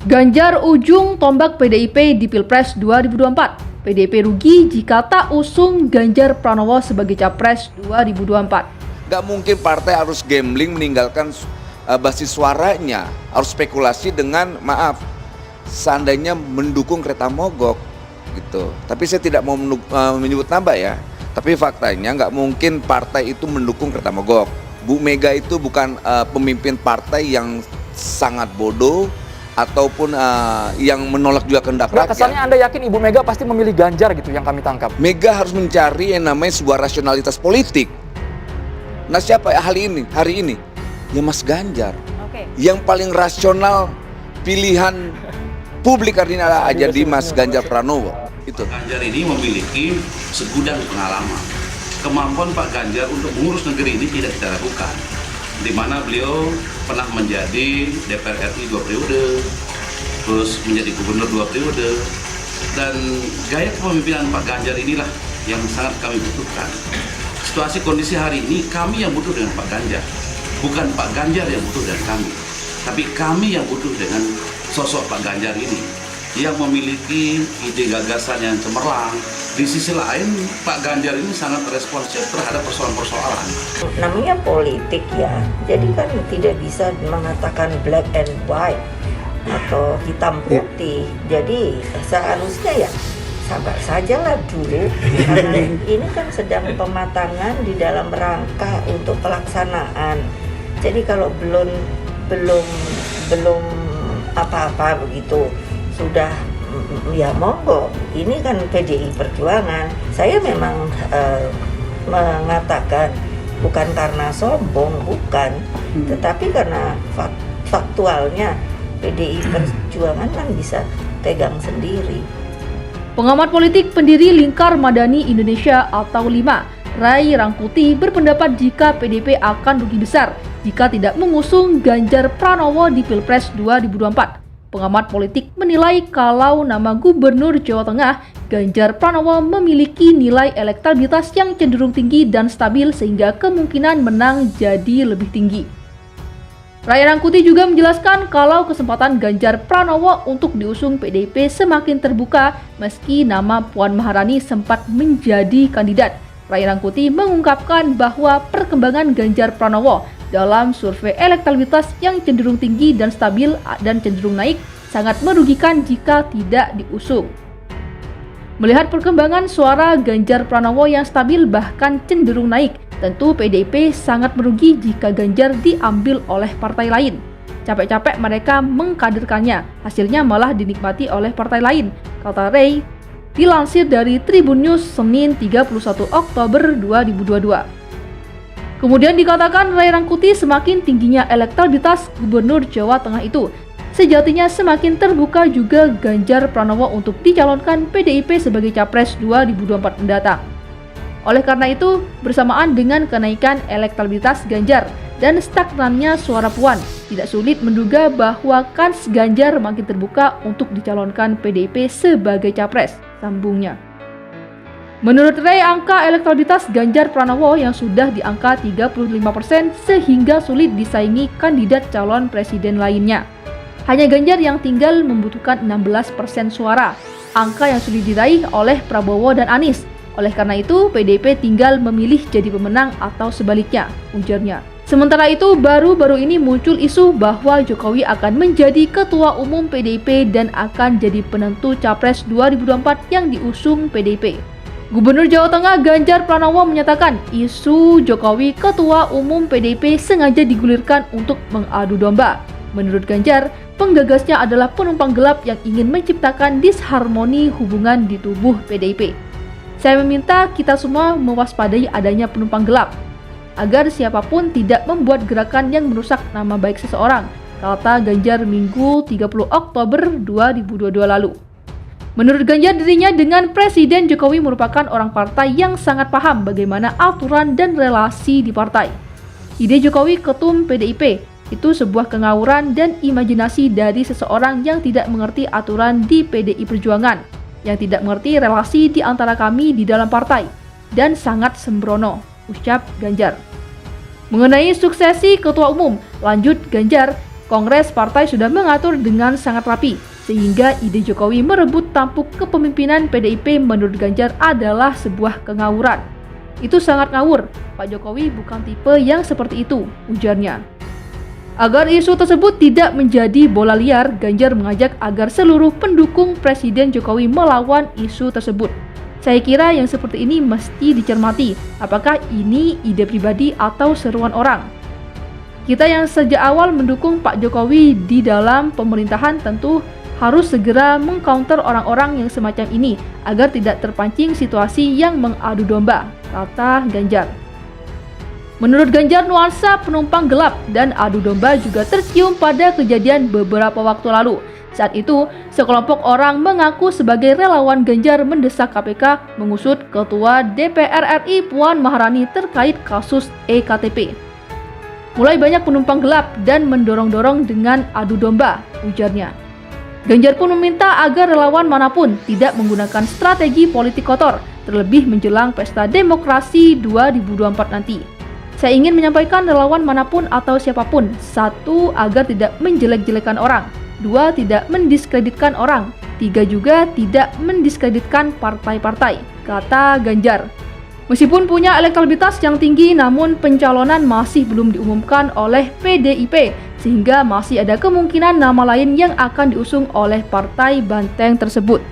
Ganjar ujung tombak PDIP di Pilpres 2024. PDIP rugi jika tak usung Ganjar Pranowo sebagai Capres 2024. Gak mungkin partai harus gambling meninggalkan basis suaranya, harus spekulasi dengan seandainya mendukung kereta mogok gitu. Tapi saya tidak mau menyebut nama ya. Tapi faktanya nggak mungkin partai itu mendukung kereta mogok. Bu Mega itu bukan pemimpin partai yang sangat bodoh ataupun yang menolak juga kehendak rakyat. Kesannya Anda yakin Ibu Mega pasti memilih Ganjar gitu yang kami tangkap. Mega harus mencari yang namanya sebuah rasionalitas politik. Nah siapa hari ini? Ya Mas Ganjar. Yang paling rasional pilihan publik hari ini adalah aja di Mas Ganjar Pranowo. Itu. Ganjar ini memiliki segudang pengalaman. Kemampuan Pak Ganjar untuk mengurus negeri ini tidak kita lakukan. Di mana beliau pernah menjadi DPR RI 2 periode, terus menjadi gubernur 2 periode, dan gaya kepemimpinan Pak Ganjar inilah yang sangat kami butuhkan. Situasi kondisi hari ini kami yang butuh dengan Pak Ganjar, bukan Pak Ganjar yang butuh dengan kami, tapi kami yang butuh dengan sosok Pak Ganjar ini yang memiliki ide gagasan yang cemerlang. Di sisi lain, Pak Ganjar ini sangat responsif terhadap persoalan-persoalan. Namanya politik ya, jadi kan tidak bisa mengatakan black and white atau hitam putih. Jadi seharusnya ya sabar sajalah dulu, karena ini kan sedang pematangan di dalam rangka untuk pelaksanaan. Jadi kalau belum apa-apa begitu sudah ya monggo, ini kan PDI Perjuangan. Saya memang mengatakan bukan karena sombong, bukan, tetapi karena faktualnya PDI Perjuangan kan bisa pegang sendiri. Pengamat politik pendiri Lingkar Madani Indonesia atau LIMA, Ray Rangkuti berpendapat jika PDIP akan rugi besar jika tidak mengusung Ganjar Pranowo di Pilpres 2024. Pengamat politik menilai kalau nama Gubernur Jawa Tengah, Ganjar Pranowo memiliki nilai elektabilitas yang cenderung tinggi dan stabil sehingga kemungkinan menang jadi lebih tinggi. Ray Rangkuti juga menjelaskan kalau kesempatan Ganjar Pranowo untuk diusung PDIP semakin terbuka meski nama Puan Maharani sempat menjadi kandidat. Ray Rangkuti mengungkapkan bahwa perkembangan Ganjar Pranowo dalam survei elektabilitas yang cenderung tinggi dan stabil dan cenderung naik sangat merugikan jika tidak diusung. Melihat perkembangan suara Ganjar Pranowo yang stabil bahkan cenderung naik, tentu PDIP sangat merugi jika Ganjar diambil oleh partai lain. Capek-capek mereka mengkaderkannya, hasilnya malah dinikmati oleh partai lain, kata Ray, dilansir dari Tribun News Senin 31 Oktober 2022. Kemudian dikatakan Ray Rangkuti semakin tingginya elektabilitas Gubernur Jawa Tengah itu, sejatinya semakin terbuka juga Ganjar Pranowo untuk dicalonkan PDIP sebagai Capres 2024 mendatang. Oleh karena itu, bersamaan dengan kenaikan elektabilitas Ganjar dan stagnannya suara Puan, tidak sulit menduga bahwa kans Ganjar makin terbuka untuk dicalonkan PDIP sebagai Capres, sambungnya. Menurut Ray, angka elektabilitas Ganjar Pranowo yang sudah di angka 35% sehingga sulit disaingi kandidat calon presiden lainnya. Hanya Ganjar yang tinggal membutuhkan 16% suara, angka yang sulit diraih oleh Prabowo dan Anies. Oleh karena itu, PDIP tinggal memilih jadi pemenang atau sebaliknya, ujarnya. Sementara itu, baru-baru ini muncul isu bahwa Jokowi akan menjadi ketua umum PDIP dan akan jadi penentu Capres 2024 yang diusung PDIP. Gubernur Jawa Tengah Ganjar Pranowo menyatakan isu Jokowi ketua umum PDIP sengaja digulirkan untuk mengadu domba. Menurut Ganjar, penggagasnya adalah penumpang gelap yang ingin menciptakan disharmoni hubungan di tubuh PDIP. Saya meminta kita semua mewaspadai adanya penumpang gelap, agar siapapun tidak membuat gerakan yang merusak nama baik seseorang, kata Ganjar Minggu 30 Oktober 2022 lalu. Menurut Ganjar, dirinya dengan Presiden Jokowi merupakan orang partai yang sangat paham bagaimana aturan dan relasi di partai. Ide Jokowi ketum PDIP itu sebuah kengawuran dan imajinasi dari seseorang yang tidak mengerti aturan di PDI Perjuangan, yang tidak mengerti relasi di antara kami di dalam partai, dan sangat sembrono, ucap Ganjar. Mengenai suksesi ketua umum, lanjut Ganjar, Kongres partai sudah mengatur dengan sangat rapi, sehingga ide Jokowi merebut tampuk kepemimpinan PDIP menurut Ganjar adalah sebuah kengawuran. Itu sangat ngawur, Pak Jokowi bukan tipe yang seperti itu, ujarnya. Agar isu tersebut tidak menjadi bola liar, Ganjar mengajak agar seluruh pendukung Presiden Jokowi melawan isu tersebut. Saya kira yang seperti ini mesti dicermati, apakah ini ide pribadi atau seruan orang. Kita yang sejak awal mendukung Pak Jokowi di dalam pemerintahan tentu harus segera mengcounter orang-orang yang semacam ini agar tidak terpancing situasi yang mengadu domba, kata Ganjar. Menurut Ganjar, nuansa penumpang gelap dan adu domba juga tercium pada kejadian beberapa waktu lalu. Saat itu, sekelompok orang mengaku sebagai relawan Ganjar mendesak KPK mengusut Ketua DPR RI Puan Maharani terkait kasus EKTP. Mulai banyak penumpang gelap dan mendorong-dorong dengan adu domba, ujarnya. Ganjar pun meminta agar relawan manapun tidak menggunakan strategi politik kotor, terlebih menjelang pesta demokrasi 2024 nanti. Saya ingin menyampaikan relawan manapun atau siapapun, 1, agar tidak menjelek-jelekan orang, 2, tidak mendiskreditkan orang, 3, juga tidak mendiskreditkan partai-partai, kata Ganjar. Meskipun punya elektabilitas yang tinggi, namun pencalonan masih belum diumumkan oleh PDIP, sehingga masih ada kemungkinan nama lain yang akan diusung oleh partai banteng tersebut.